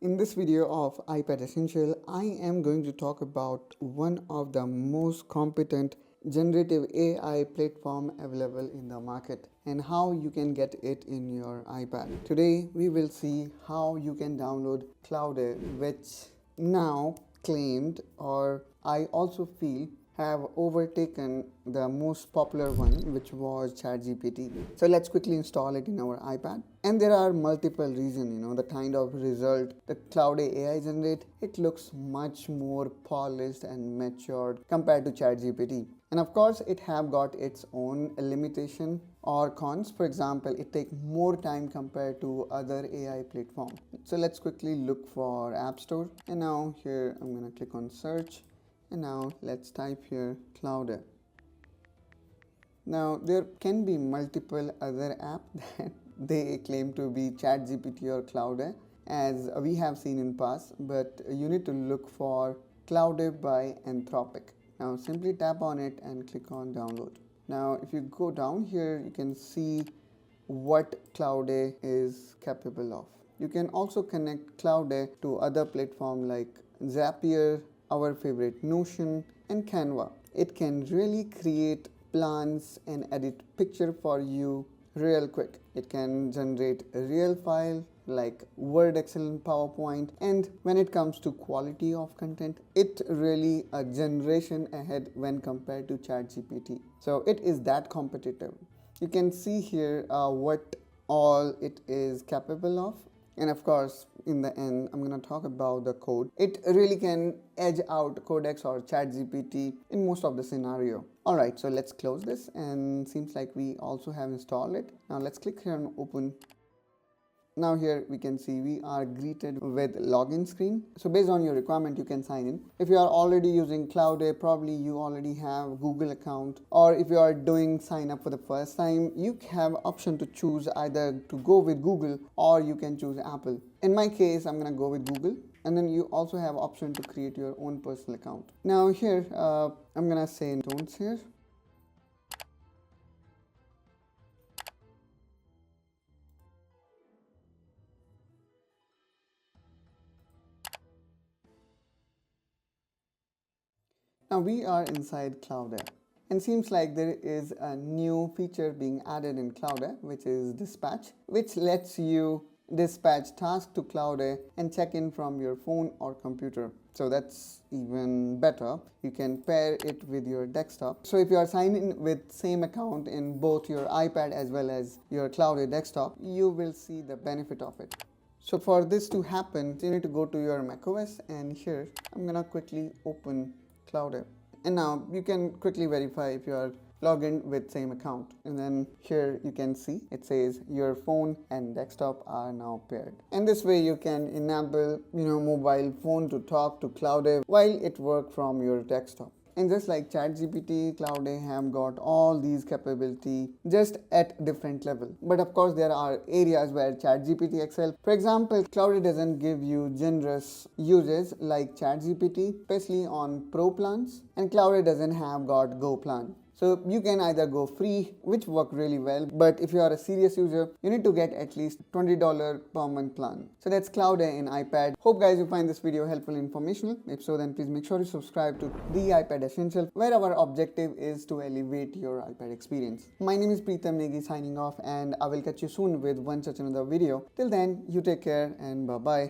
In this video of iPad Essential, I am going to talk about one of the most competent generative AI platform available in the market and how you can get it in your iPad. Today, we will see how you can download Claude AI, which now claimed, or I also feel have overtaken the most popular one, which was ChatGPT. So let's quickly install it in our iPad. And there are multiple reasons, the kind of result that Claude AI generate, it looks much more polished and matured compared to ChatGPT. And of course, it have got its own limitation or cons. For example, it take more time compared to other AI platform. So let's quickly look for App Store. And now here, I'm gonna click on search. And now let's type here Claude. Now there can be multiple other apps that they claim to be ChatGPT or Claude, as we have seen in past, but you need to look for Claude by Anthropic. Now simply tap on it and click on download. Now if you go down here, you can see what Claude is capable of. You can also connect Claude to other platforms like Zapier, our favorite Notion, and Canva. It can really create plans and edit picture for you real quick. It can generate a real file like Word, Excel, and PowerPoint. And when it comes to quality of content, it really a generation ahead when compared to ChatGPT. So it is that competitive. You can see here what all it is capable of. And of course, in the end, I'm going to talk about the code. It really can edge out Codex or ChatGPT in most of the scenario. Alright, so let's close this, and seems like we also have installed it. Now let's click here on open. Now here we can see we are greeted with login screen. So based on your requirement, you can sign in. If you are already using Claude, probably you already have Google account, or if you are doing sign up for the first time, you have option to choose either to go with Google or you can choose Apple. In my case, I'm gonna go with Google. And then you also have option to create your own personal account. Now here, I'm gonna say don'ts here. Now we are inside Claude, and seems like there is a new feature being added in Claude, which is dispatch, which lets you dispatch tasks to Claude and check in from your phone or computer. So that's even better. You can pair it with your desktop. So if you are signed in with same account in both your iPad as well as your Claude desktop, you will see the benefit of it. So for this to happen, you need to go to your macOS, and here I'm gonna quickly open Claude. And now you can quickly verify if you are logged in with same account. And then here you can see it says your phone and desktop are now paired. And this way you can enable mobile phone to talk to Claude while it works from your desktop. And just like ChatGPT, Claude have got all these capability just at different level. But of course, there are areas where ChatGPT excel. For example, Claude doesn't give you generous uses like ChatGPT, especially on Pro plans. And Claude doesn't have got Go plan. So you can either go free, which work really well, but if you are a serious user, you need to get at least $20 per month plan. So that's Claude in iPad. Hope guys you find this video helpful and informational. If so, then please make sure to subscribe to the iPad Essential, where our objective is to elevate your iPad experience. My name is Preetham Negi signing off, and I will catch you soon with one such another video. Till then, you take care and bye-bye.